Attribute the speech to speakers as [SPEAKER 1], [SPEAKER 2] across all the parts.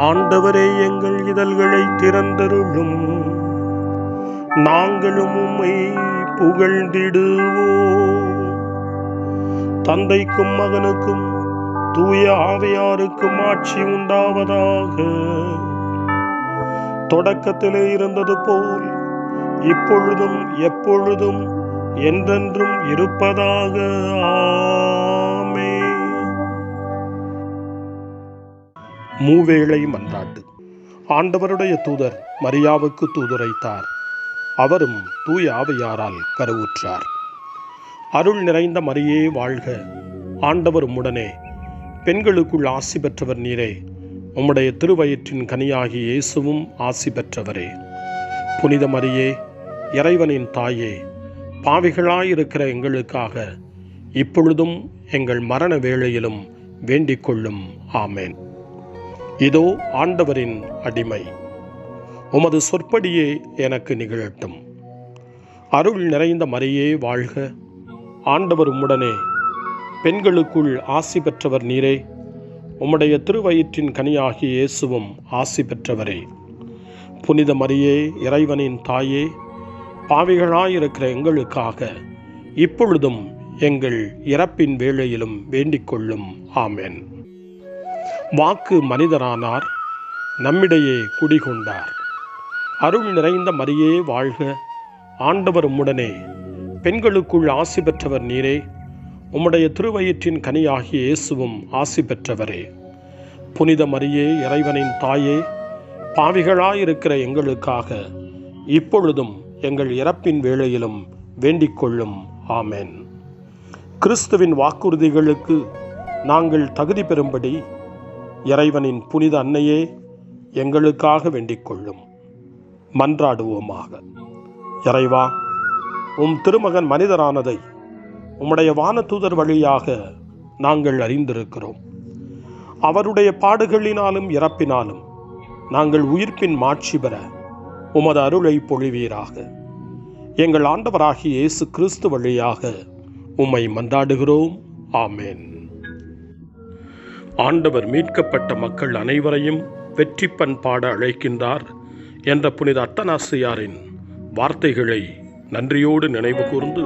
[SPEAKER 1] ஆண்டவரே, எங்கள் இதழ்களை திறந்தருளும், நாங்களும் உம்மை புகழ்ந்திடுவோம். தந்தைக்கும் மகனுக்கும் தூய ஆவியாருக்கும் ஆட்சி உண்டாவதாக. தொடக்கத்திலே இருந்தது போல் இப்பொழுதும் எப்பொழுதும் என்றென்றும் இருப்பதாக. ஆமென். மூவேளை மன்றாட்டு. ஆண்டவருடைய தூதர் மரியாவுக்கு தூதுரைத்தார். அவரும் தூய ஆவியாரால் கருவுற்றார். அருள் நிறைந்த மரியே வாழ்க, ஆண்டவர் உம்முடனே, பெண்களுக்குள் ஆசி பெற்றவர் நீரே, உம்முடைய திருவயிற்றின் கனியாகி இயேசுவும் ஆசி பெற்றவரே. புனித மரியே, இறைவனின் தாயே, பாவிகளாயிருக்கிற எங்களுக்காக இப்பொழுதும் எங்கள் மரண வேளையிலும் வேண்டிக் கொள்ளும். ஆமேன். இதோ ஆண்டவரின் அடிமை, உமது சொற்படியே எனக்கு நிகழட்டும். அருள் நிறைந்த மரியே வாழ்க, ஆண்டவர் உம்முடனே, பெண்களுக்குள் ஆசி பெற்றவர் நீரே, உம்முடைய திருவயிற்றின் கனியாகிய இயேசுவும் ஆசி பெற்றவரே. புனித மரியே, இறைவனின் தாயே, பாவிகளாயிருக்கிற எங்களுக்காக இப்பொழுதும் எங்கள் இறப்பின் வேளையிலும் வேண்டிக் கொள்ளும். ஆமென். வாக்கு மனிதரானார், நம்மிடையே குடிகொண்டார். அருள் நிறைந்த மரியே வாழ்க, ஆண்டவர் உம்முடனே, பெண்களுக்குள் ஆசி பெற்றவர் நீரே, உம்முடைய திருவயிற்றின் கனியாகிய இயேசுவும் ஆசி பெற்றவரே. புனித மரியே, இறைவனின் தாயே, பாவிகளாயிருக்கிற எங்களுக்காக இப்பொழுதும் எங்கள் இறப்பின் வேளையிலும் வேண்டிக் கொள்ளும். ஆமென். கிறிஸ்துவின் வாக்குறுதிகளுக்கு நாங்கள் தகுதி பெறும்படி இறைவனின் புனித அன்னையே, எங்களுக்காக வேண்டிக் கொள்ளும். மன்றாடுவோமாக. இறைவா, உம் திருமகன் மனிதரானதை உம்முடைய வானதூதர் வழியாக நாங்கள் அறிந்திருக்கிறோம். அவருடைய பாடுகளினாலும் இறப்பினாலும் நாங்கள் உயிர்ப்பின் மாட்சி பெற உமது அருளை பொழிவீராக. எங்கள் ஆண்டவராகிய இயேசு கிறிஸ்து வழியாக உம்மை மன்றாடுகிறோம். ஆமென். ஆண்டவர் மீட்கப்பட்ட மக்கள் அனைவரையும் வெற்றி பண்பாட அழைக்கின்றார் என்ற புனித அத்தனாசியாரின் வார்த்தைகளை நன்றியோடு நினைவு கூர்ந்து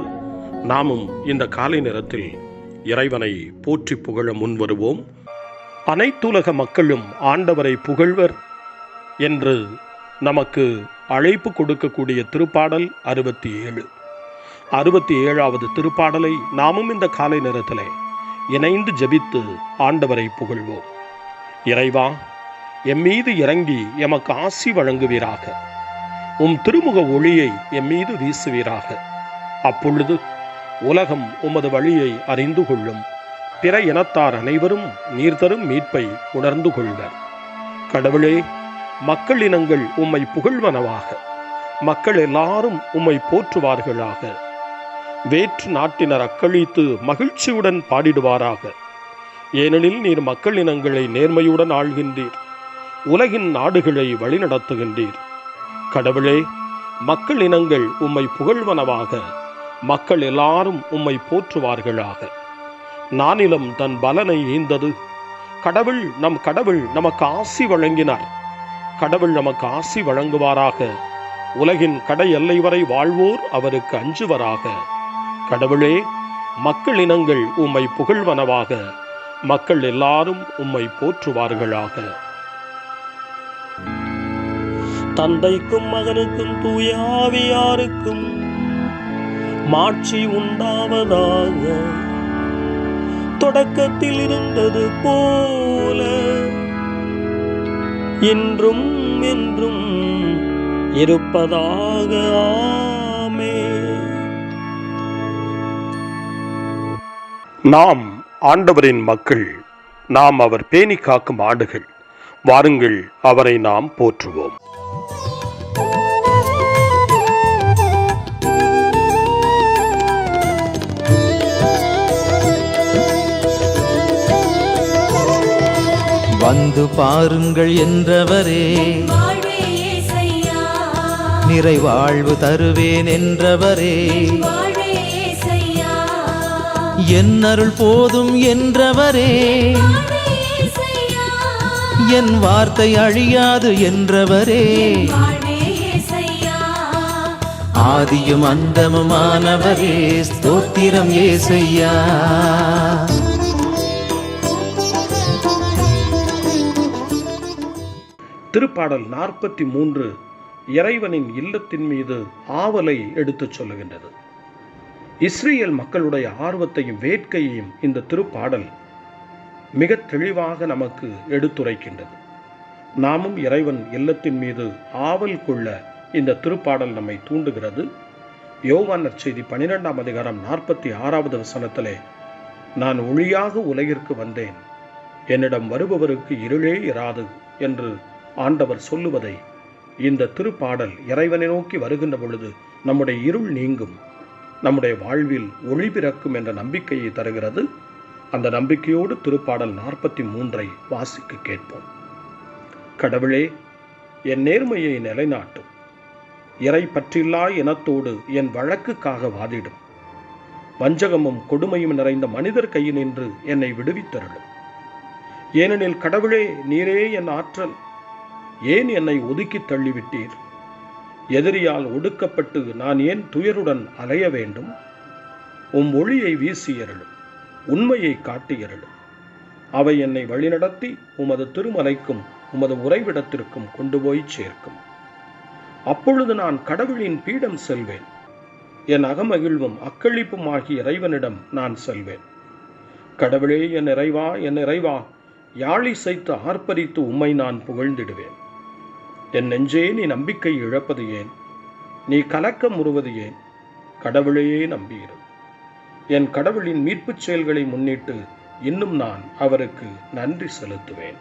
[SPEAKER 1] நாமும் இந்த காலை நேரத்தில் இறைவனை போற்றி புகழ முன்வருவோம். அனைத்துலக மக்களும் ஆண்டவரை புகழ்வர் என்று நமக்கு அழைப்பு கொடுக்கக்கூடிய திருப்பாடல் 67. 67வது திருப்பாடலை நாமும் இந்த காலை நேரத்திலே இணைந்து ஜெபித்து ஆண்டவரை புகழ்வோம். இறைவா, எம்மீது இறங்கி எமக்கு ஆசி வழங்குவீராக. உம் திருமுக ஒளியை எம்மீது வீசுவீராக. அப்பொழுது உலகம் உமது வழியை அறிந்து கொள்ளும். பிற இனத்தார் அனைவரும் நீர் தரும் மீட்பை உணர்ந்து கொள்வர். கடவுளே, மக்கள் இனங்கள் உம்மை புகழ்வனவாக. மக்கள் எல்லாரும் உம்மை போற்றுவார்களாக. வேற்று நாட்டினர் அக்களித்து மகிழ்ச்சியுடன் பாடிடுவாராக. ஏனெனில் நீர் மக்கள் இனங்களை நேர்மையுடன் ஆள்கின்றீர், உலகின் நாடுகளை வழிநடத்துகின்றீர். கடவுளே, மக்கள் இனங்கள் உம்மை புகழ்வனவாக. மக்கள் எல்லாரும் உம்மை போற்றுவார்களாக. நானிலம் தன் பலனை ஈந்தது. கடவுள் நமக்கு ஆசி வழங்கினார். கடவுள் நமக்கு ஆசி வழங்குவாராக. உலகின் கடை எல்லை வரை வாழ்வோர் அவருக்கு அஞ்சுவராக. கடவுளே, மக்கள் இனங்கள் உம்மை புகழ்வனவாக. மக்கள் எல்லாரும் உம்மை போற்றுவார்களாக. தந்தைக்கும் மகனுக்கும் தூய ஆவியாருக்கும் மாட்சி உண்டாவதாக. தொடக்கத்தில் இருந்தது போல இன்றும் என்றும் இருப்பதாக. ஆமென். நாம் ஆண்டவரின் மக்கள், நாம் அவர் பேணி காக்கும் ஆடுகள். வாருங்கள், அவரை நாம் போற்றுவோம்.
[SPEAKER 2] வந்து பாருங்கள் என்றவரே, நிறைவாழ்வு தருவேன் என்றவரே, என் அருள் போதும் என்றவரே, என் வார்த்தை அழியாது என்றவரே, ஆதியும் அந்தமுமானவரே, ஸ்தோத்திரம் ஏசையா.
[SPEAKER 1] திருப்பாடல் 43 இறைவனின் இல்லத்தின் மீது ஆவலை எடுத்துச் சொல்லுகின்றது. இஸ்ரேல் மக்களுடைய ஆர்வத்தையும் வேட்கையையும் இந்த திருப்பாடல் மிக தெளிவாக நமக்கு எடுத்துரைக்கின்றது. நாமும் இறைவன் இல்லத்தின் மீது ஆவல் கொள்ள இந்த திருப்பாடல் நம்மை தூண்டுகிறது. யோவான் நற்செய்தி 12ஆம் அதிகாரம் 46வது வசனத்திலே, நான் ஒளியாக உலகிற்கு வந்தேன், என்னிடம் வருபவருக்கு இருளே இராது என்று ஆண்டவர் சொல்லுவதை இந்த திருப்பாடல் இறைவனை நோக்கி வருகின்ற பொழுது நம்முடைய இருள் நீங்கும், நம்முடைய வாழ்வில் ஒளி பிறக்கும் என்ற நம்பிக்கையை தருகிறது. அந்த நம்பிக்கையோடு திருப்பாடல் 43 வாசிக்க கேட்போம். கடவுளே, என் நேர்மையை நிலைநாட்டும், இறை பற்றில்லா இனத்தோடு என் வழக்குக்காக வாதிடும், வஞ்சகமும் கொடுமையும் நிறைந்த மனிதர் கையினின்று என்னை விடுவித்தருளும். ஏனெனில் கடவுளே, நீரே என் ஆற்றல், ஏன் என்னை ஒதுக்கி தள்ளிவிட்டீர்? எதிரியால் ஒடுக்கப்பட்டு நான் ஏன் துயருடன் அலைய வேண்டும்? ஒளியை வீசியருளும், உண்மையை காட்டியருளும். அவை என்னை வழிநடத்தி உமது திருமலைக்கும் உமது உறைவிடத்திற்கும் கொண்டு போய் சேர்க்கும். அப்பொழுது நான் கடவுளின் பீடம் செல்வேன், என் அகமகிழ்வும் அக்களிப்பும் ஆகிய இறைவனிடம் நான் செல்வேன். கடவுளே, என் இறைவா, என் இறைவா, யாழி சைத்து ஆர்ப்பரித்து உம்மை நான் புகழ்ந்திடுவேன். என் நெஞ்சே, நீ நம்பிக்கை இழப்பது ஏன்? நீ கலக்கம் உறுவது ஏன்? கடவுளையே நம்பியிரு. என் கடவுளின் மீட்புச் செயல்களை முன்னிட்டு இன்னும் நான் அவருக்கு நன்றி செலுத்துவேன்.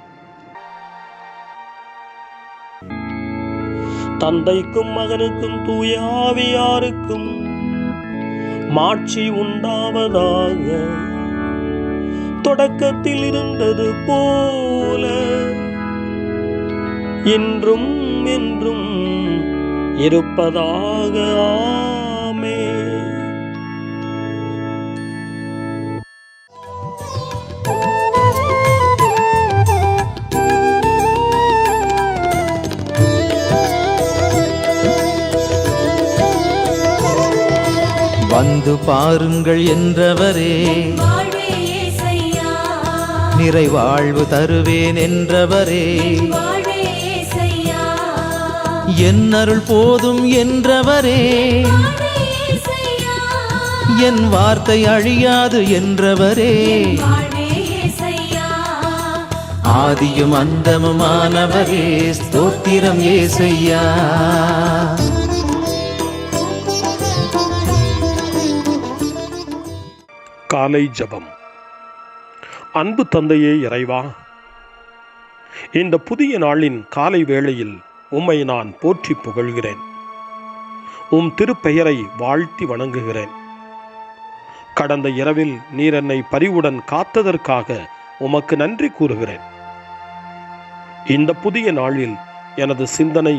[SPEAKER 3] தந்தைக்கும் மகனுக்கும் தூய ஆவியாருக்கும் மாட்சி உண்டாவதாக, தொடக்கத்தில் இருந்தது போல இன்றும் என்றும் இருப்பதாக. ஆமென்.
[SPEAKER 2] வந்து பாருங்கள் என்றவரே, நிறைவாழ்வு தருவேன் என்றவரே, என் அருள் போதும் என்றவரே, என் வார்த்தை அழியாது என்றவரே, ஆதியும் அந்தமுமானவரே, ஸ்தோத்திரம் ஏசையா.
[SPEAKER 1] காலை ஜெபம். அன்பு தந்தையே இறைவா, இந்த புதிய நாளின் காலை வேளையில் உம்மை நான் போற்றி புகழ்கிறேன். உம் திருப்பெயரை வாழ்த்தி வணங்குகிறேன். கடந்த இரவில் நீர் என்னை பரிவுடன் காத்ததற்காக உமக்கு நன்றி கூறுகிறேன். இந்த புதிய நாளில் எனது சிந்தனை,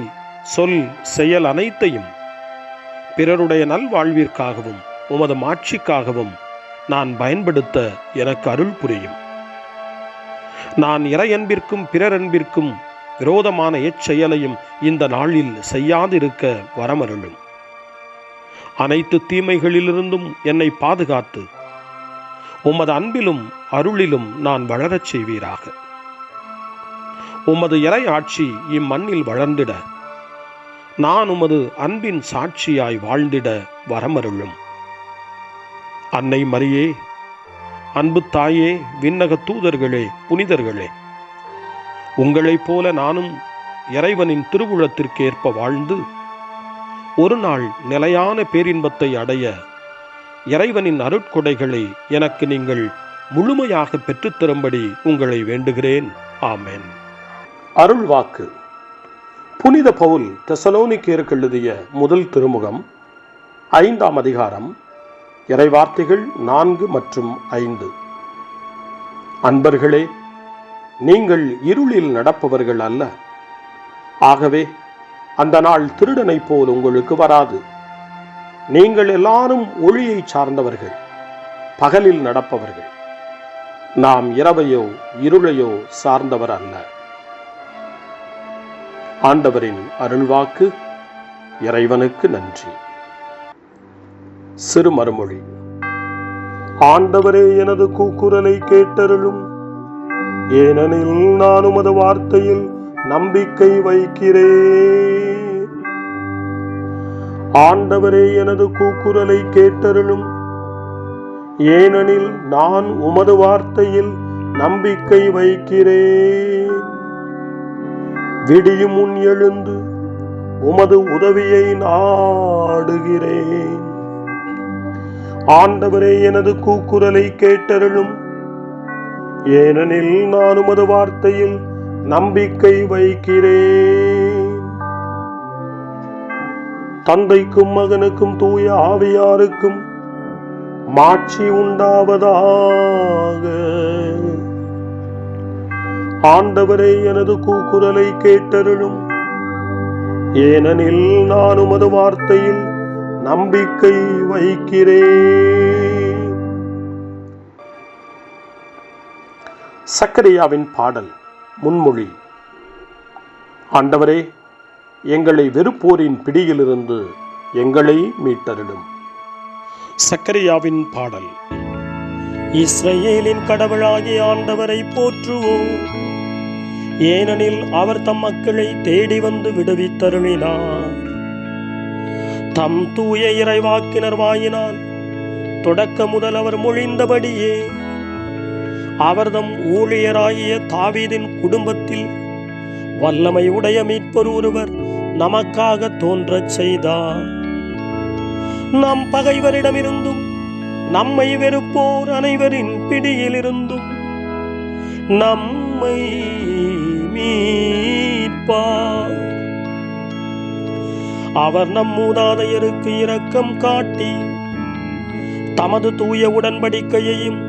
[SPEAKER 1] சொல், செயல் அனைத்தையும் பிறருடைய நல்வாழ்விற்காகவும் உமது மாட்சிக்காகவும் நான் பயன்படுத்த எனக்கு அருள் புரியும். நான் இறையன்பிற்கும் பிறரன்பிற்கும் விரோதமான எச்செயலையும் இந்த நாளில் செய்யாதிருக்க வரமருளும். அனைத்து தீமைகளிலிருந்தும் என்னை பாதுகாத்து உமது அன்பிலும் அருளிலும் நான் வளரச் செய்வீராக. உமது இறை ஆட்சி இம்மண்ணில் வளர்ந்திட, நான் உமது அன்பின் சாட்சியாய் வாழ்ந்திட வரமருளும். அன்னை மரியே, அன்பு தாயே, விண்ணக தூதர்களே, புனிதர்களே, உங்களைப் போல நானும் இறைவனின் திருவுளத்திற்கு ஏற்ப வாழ்ந்து ஒரு நாள் நிலையான பேரின்பத்தை அடைய இறைவனின் அருட்கொடைகளை எனக்கு நீங்கள் முழுமையாக பெற்றுத்தரும்படி உங்களை வேண்டுகிறேன். ஆமென். அருள் வாக்கு. புனித பவுல் தெசலோனிக்கேயருக்கு எழுதிய முதல் திருமுகம் 5ஆம் அதிகாரம் இறைவார்த்தைகள் 4 மற்றும் 5. அன்பர்களே, நீங்கள் இருளில் நடப்பவர்கள் அல்ல. ஆகவே அந்த நாள் திருடனைப் போல் உங்களுக்கு வராது. நீங்கள் எல்லாரும் ஒளியை சார்ந்தவர்கள், பகலில் நடப்பவர்கள். நாம் இரவையோ இருளையோ சார்ந்தவர் அல்ல. ஆண்டவரின் அருள்வாக்கு. இறைவனுக்கு நன்றி. சிறு மறுமொழி. ஆண்டவரே, எனது கூக்குரலை கேட்டருளும், ஏனெனில் நான் உமது வார்த்தையில் நம்பிக்கை வைக்கிறேன். ஆண்டவரே, எனது கூக்குரலை கேட்டருளும், ஏனெனில் நான் உமது வார்த்தையில் நம்பிக்கை வைக்கிறேன். விடியும் முன் எழுந்து உமது உதவியை நாடுகிறேன். ஆண்டவரே, எனது கூக்குரலை கேட்டருளும், ஏனெனில் நான் உமது வார்த்தையில் நம்பிக்கை வைக்கிறேன். தந்தைக்கும் மகனுக்கும் தூய ஆவியாருக்கும் மாட்சி உண்டாவதாக. ஆண்டவரே, எனது கூக்குரலை கேட்டருளும், ஏனெனில் நான் உமது வார்த்தையில் நம்பிக்கை வைக்கிறேன். சக்கரியாவின் பாடல். முன்மொழி. ஆண்டவரே, எங்களை வெறுப்போரின் பிடியிலிருந்து எங்களை மீட்டருளும். சக்கரியாவின் பாடல்.
[SPEAKER 3] இஸ்ரவேலின் கடவுளாகிய ஆண்டவரை போற்றுவோம், ஏனெனில் அவர் தம் மக்களை தேடி வந்து விடுவித்தருளினார். தம் தூய இறைவாக்கினர் வாயினால் தொடக்க முதல் அவர் மொழிந்தபடியே அவர் தம் ஊழியராகிய தாவீதின் குடும்பத்தில் வல்லமை உடைய மீட்பர் ஒருவர் நமக்காக தோன்றச் செய்தார். நம் பகைவரிடமிருந்தும் நம்மை வெறுப்போர் அனைவரின் பிடியிலிருந்தும் நம்மை மீட்பார். அவர் நம் மூதாதையருக்கு இரக்கம் காட்டி தமது தூய உடன்படிக்கையையும்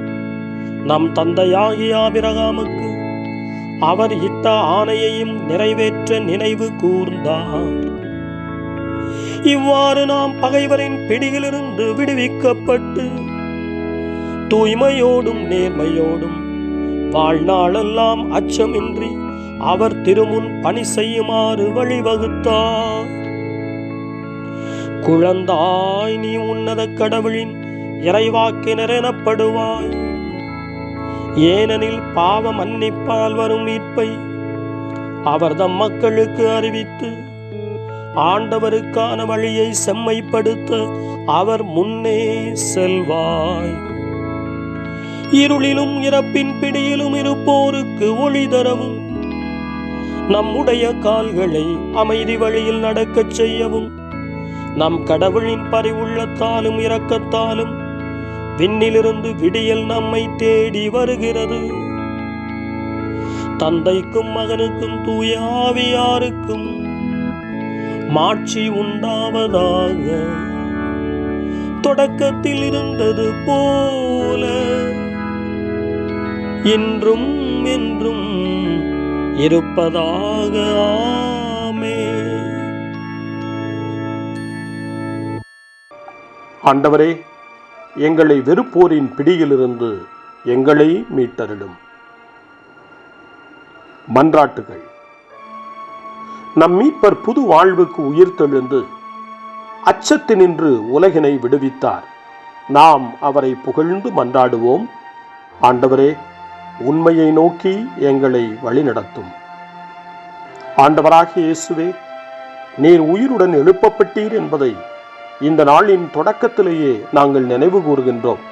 [SPEAKER 3] நம் தந்தையாகிய ஆபிரகாமுக்கு அவர் இட்ட ஆணையையும் நிறைவேற்ற நினைவு கூர்ந்தார். இவ்வாறு நாம் பகைவரின் பிடியிலிருந்து விடுவிக்கப்பட்டு தூய்மையோடும் நேர்மையோடும் வாழ்நாளெல்லாம் அச்சமின்றி அவர் திருமுன் பணி செய்யுமாறு வழிவகுத்தார். குழந்தாய், நீ உன்னத கடவுளின் இறைவாக்கினர் எனப்படுவாய், ஏனெனில் பாவ மன்னிப்பால் வரும் மீட்பை அவர் தம் மக்களுக்கு அறிவித்து ஆண்டவருக்கான வழியை செம்மைப்படுத்த அவர் முன்னே செல்வாய். இருளிலும் இறப்பின் பிடியிலும் இருப்போருக்கு ஒளி தரவும் நம்முடைய கால்களை அமைதி வழியில் நடக்கச் செய்யவும் நம் கடவுளின் பரிவுள்ளத்தாலும் இரக்கத்தாலும் விண்ணிலிருந்து விடியல் நம்மை தேடி வருகிறது. தந்தைக்கும் மகனுக்கும் தூய ஆவியாருக்கும் மாட்சி உண்டாவதாக. தொடக்கத்தில் இருந்தது போல இன்றும் என்றும் இருப்பதாக. ஆமென்.
[SPEAKER 1] ஆண்டவரே, எங்களை வெறுப்போரின் பிடியிலிருந்து எங்களை மீட்டருளும். மன்றாட்டுகள். நம் மீட்பர் புது வாழ்வுக்கு உயிர்த்தெழுந்து அச்சத்தினின்று உலகினை விடுவித்தார். நாம் அவரை புகழ்ந்து மன்றாடுவோம். ஆண்டவரே, உண்மையை நோக்கி எங்களை வழிநடத்தும். ஆண்டவராகிய இயேசுவே, நீர் உயிருடன் எழுப்பப்பட்டீர் என்பதை இந்த நாளின் தொடக்கத்திலேயே நாங்கள் நினைவு கூறுகின்றோம்.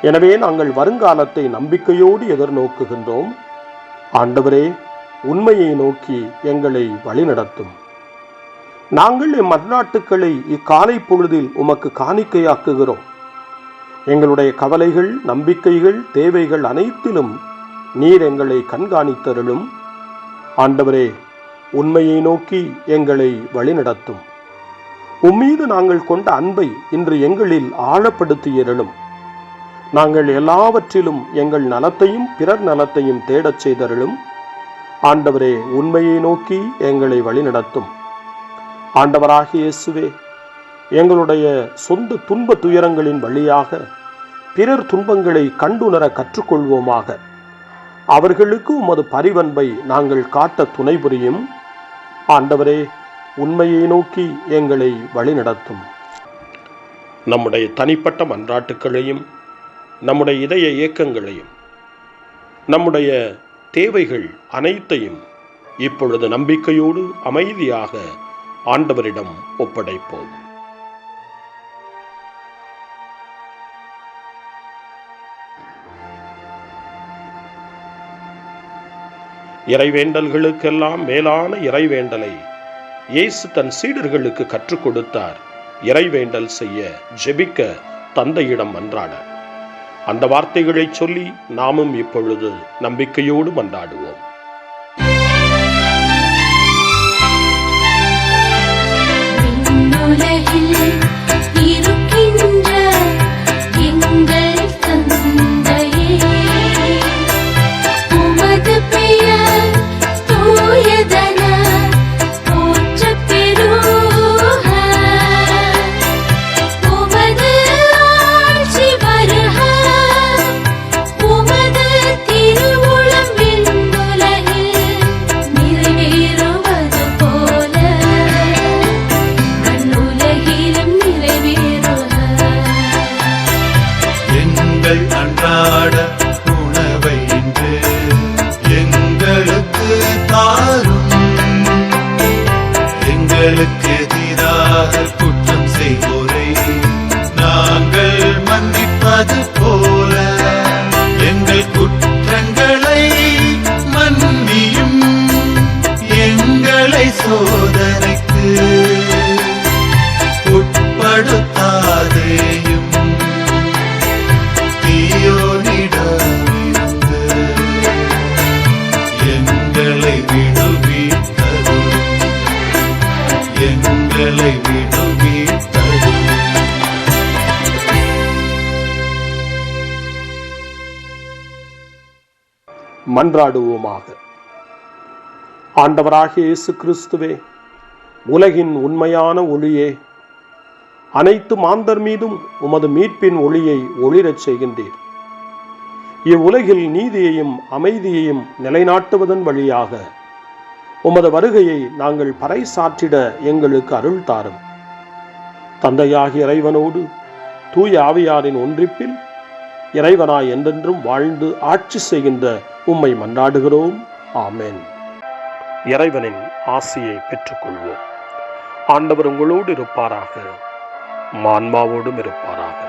[SPEAKER 1] எனவே நாங்கள் வருங்காலத்தை நம்பிக்கையோடு எதிர்நோக்குகின்றோம். ஆண்டவரே, உண்மையை நோக்கி எங்களை வழிநடத்தும். நாங்கள் மன்றாட்டுக்களை இக்காலை பொழுதில் உமக்கு காணிக்கையாக்குகிறோம். எங்களுடைய கவலைகள், நம்பிக்கைகள், தேவைகள் அனைத்திலும் நீர் எங்களை கண்காணித்தருளும். ஆண்டவரே, உண்மையை நோக்கி எங்களை வழிநடத்தும். உம்மீது நாங்கள் கொண்ட அன்பை இன்று எங்களில் ஆழப்படுத்தியருளும். நாங்கள் எல்லாவற்றிலும் எங்கள் நலத்தையும் பிறர் நலத்தையும் தேடச் செய்தருளும். ஆண்டவரே, உண்மையை நோக்கி எங்களை வழிநடத்தும். ஆண்டவராகிய இயேசுவே, எங்களுடைய சொந்த துன்ப துயரங்களின் வழியாக பிறர் துன்பங்களை கண்டுணர கற்றுக்கொள்வோமாக. அவர்களுக்கு உமது பரிவன்பை நாங்கள் காட்ட துணை புரியும். ஆண்டவரே, உண்மையை நோக்கி எங்களை வழிநடத்தும். நம்முடைய தனிப்பட்ட மன்றாட்டுக்களையும் நம்முடைய இதய இயக்கங்களையும் நம்முடைய தேவைகள் அனைத்தையும் இப்பொழுது நம்பிக்கையோடு அமைதியாக ஆண்டவரிடம் ஒப்படைப்போம். இறைவேண்டல்களுக்கெல்லாம் மேலான இறைவேண்டலை இயேசு தன் சீடர்களுக்கு கற்றுக் கொடுத்தார். இறைவேண்டல் செய்ய, ஜெபிக்க, தந்தையிடம் மன்றாட. அந்த வார்த்தைகளை சொல்லி நாமும் இப்பொழுது நம்பிக்கையோடு மன்றாடுவோம்.
[SPEAKER 2] அன்றாட உணவை இன்று எங்களுக்கு தாரும். எங்களுக்கு எதிராக குற்றம் செய்வோரை நாங்கள் மன்னிப்பது போல எங்கள் குற்றங்களை மன்னியும். எங்களை சோதனைக்கு உட்படுத்தாதேயும். எங்களை விடுவித்தரும். மன்றாடுவோமாக. ஆண்டவராகிய இயேசு கிறிஸ்துவே, உலகின் உண்மையான ஒளியே, அனைத்து மாந்தர் மீதும் உமது மீட்பின் ஒளியை ஒளிரச் செய்கின்றீர். இவ்வுலகில் நீதியையும் அமைதியையும் நிலைநாட்டுவதன் வழியாக உமது வருகையை நாங்கள் பறைசாற்றிட எங்களுக்கு அருள் தாரும். தந்தையாகிய இறைவனோடு தூய ஆவியாரின் ஒன்றிப்பில் இறைவனாய் என்றென்றும் வாழ்ந்து ஆட்சி செய்கின்ற உம்மை மன்றாடுகிறோம். ஆமென். இறைவனின் ஆசியை பெற்றுக்கொள்வோம். ஆண்டவர் உங்களோடு இருப்பாராக, ஆன்மாவோடும் இருப்பாராக.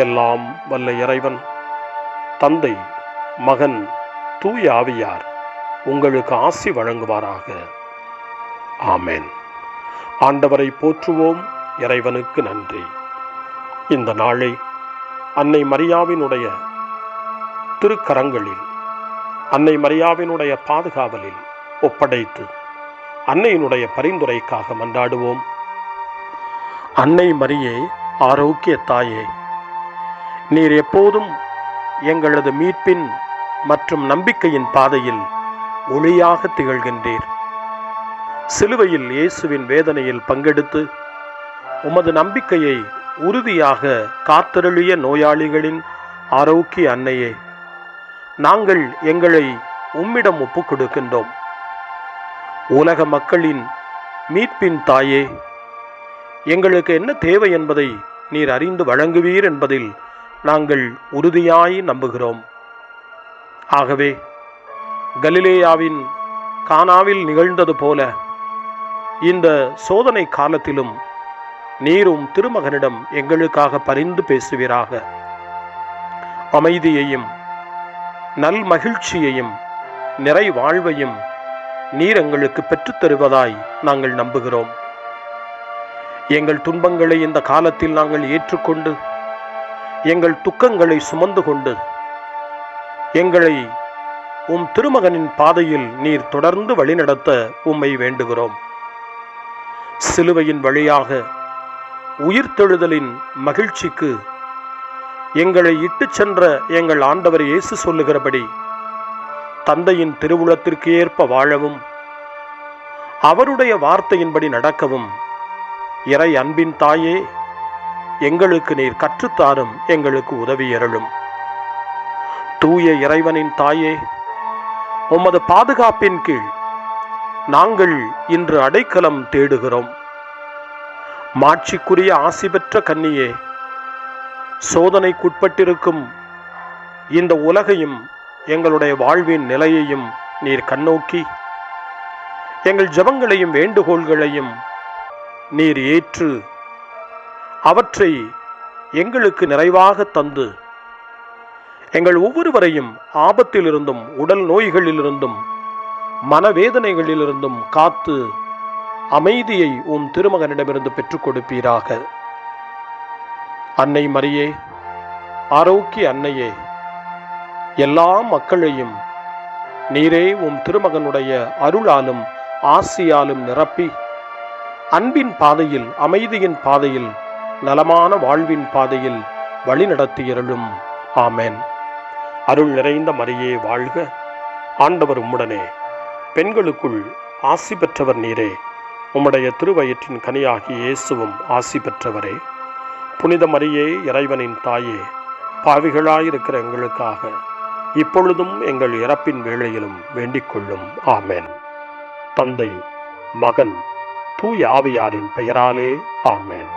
[SPEAKER 2] எல்லாம் வல்ல இறைவன் தந்தை, மகன், தூய ஆவியார் உங்களுக்கு ஆசி வழங்குவாராக. ஆமென். ஆண்டவரை போற்றுவோம். இறைவனுக்கு நன்றி. இந்த நாளை அன்னை மரியாவினுடைய திருக்கரங்களில், அன்னை மரியாவினுடைய பாதுகாவலில் ஒப்படைத்து அன்னையினுடைய பரிந்துரைக்காக மன்றாடுவோம். அன்னை மரியே, ஆரோக்கிய தாயே, நீர் எப்போதும் எங்களது மீட்பின் மற்றும் நம்பிக்கையின் பாதையில் ஒளியாக திகழ்கின்றீர். சிலுவையில் இயேசுவின் வேதனையில் பங்கெடுத்து உமது நம்பிக்கையை உறுதியாக காத்தருளிய நோயாளிகளின் ஆரோக்கிய அன்னையே, நாங்கள் எங்களை உம்மிடம் ஒப்புக் கொடுக்கின்றோம். உலக மக்களின் மீட்பின் தாயே, எங்களுக்கு என்ன தேவை என்பதை நீர் அறிந்து வழங்குவீர் என்பதில் நாங்கள் உறுதியாய் நம்புகிறோம். ஆகவே கலிலேயாவின் கானாவில் நிகழ்ந்தது போல இந்த சோதனை காலத்திலும் நீரும் திருமகனிடம் எங்களுக்காக பரிந்து பேசுவீராக. அமைதியையும் நல் மகிழ்ச்சியையும் நிறை வாழ்வையும் நீர் எங்களுக்கு பெற்றுத் தருவதாய் நாங்கள் நம்புகிறோம். எங்கள் துன்பங்களை இந்த காலத்தில் நாங்கள் ஏற்றுக்கொண்டு, எங்கள் துக்கங்களை சுமந்து கொண்டு, எங்களை உம் திருமகனின் பாதையில் நீர் தொடர்ந்து வழிநடத்த உம்மை வேண்டுகிறோம். சிலுவையின் வழியாக உயிர்த்தெழுதலின் மகிழ்ச்சிக்கு எங்களை இட்டுச் சென்ற எங்கள் ஆண்டவர் இயேசு சொல்லுகிறபடி தந்தையின் திருவுளத்திற்கு ஏற்ப வாழவும், அவருடைய வார்த்தையின்படி நடக்கவும் இறை அன்பின் தாயே, எங்களுக்கு நீர் கற்றுத்தாரும், எங்களுக்கு உதவியருளும். தூய இறைவனின் தாயே, உமது பாதுகாப்பின் கீழ் நாங்கள் இன்று அடைக்கலம் தேடுகிறோம். மாட்சிக்குரிய ஆசி பெற்ற கன்னியே, சோதனைக்குட்பட்டிருக்கும் இந்த உலகையும் எங்களுடைய வாழ்வின் நிலையையும் நீர் கண்ணோக்கி எங்கள் ஜெபங்களையும் வேண்டுகோள்களையும் நீர் ஏற்று அவற்றை எங்களுக்கு நிறைவாக தந்து எங்கள் ஒவ்வொருவரையும் ஆபத்திலிருந்தும் உடல் நோய்களிலிருந்தும் மனவேதனைகளிலிருந்தும் காத்து அமைதியை உம் திருமகனிடமிருந்து பெற்றுக் கொடுப்பீராக. அன்னை மரியே, ஆரோக்கிய அன்னையே, எல்லா மக்களையும் நீரே உம் திருமகனுடைய அருளாலும் ஆசியாலும் நிரப்பி அன்பின் பாதையில், அமைதியின் பாதையில், நலமான வாழ்வின் பாதையில் வழிநடத்தியருளும். ஆமென். அருள் நிறைந்த மரியே வாழ்க, ஆண்டவர் உம்முடனே, பெண்களுக்குள் ஆசி பெற்றவர் நீரே, உம்முடைய திருவயிற்றின் கனியாகிய இயேசுவும் ஆசி பெற்றவரே. புனித மரியே, இறைவனின் தாயே, பாவிகளாயிருக்கிற எங்களுக்காக இப்பொழுதும் எங்கள் இறப்பின் வேளையிலும் வேண்டிக் கொள்ளும். ஆமென். தந்தை, மகன், தூய ஆவியாரின் பெயராலே ஆமென்.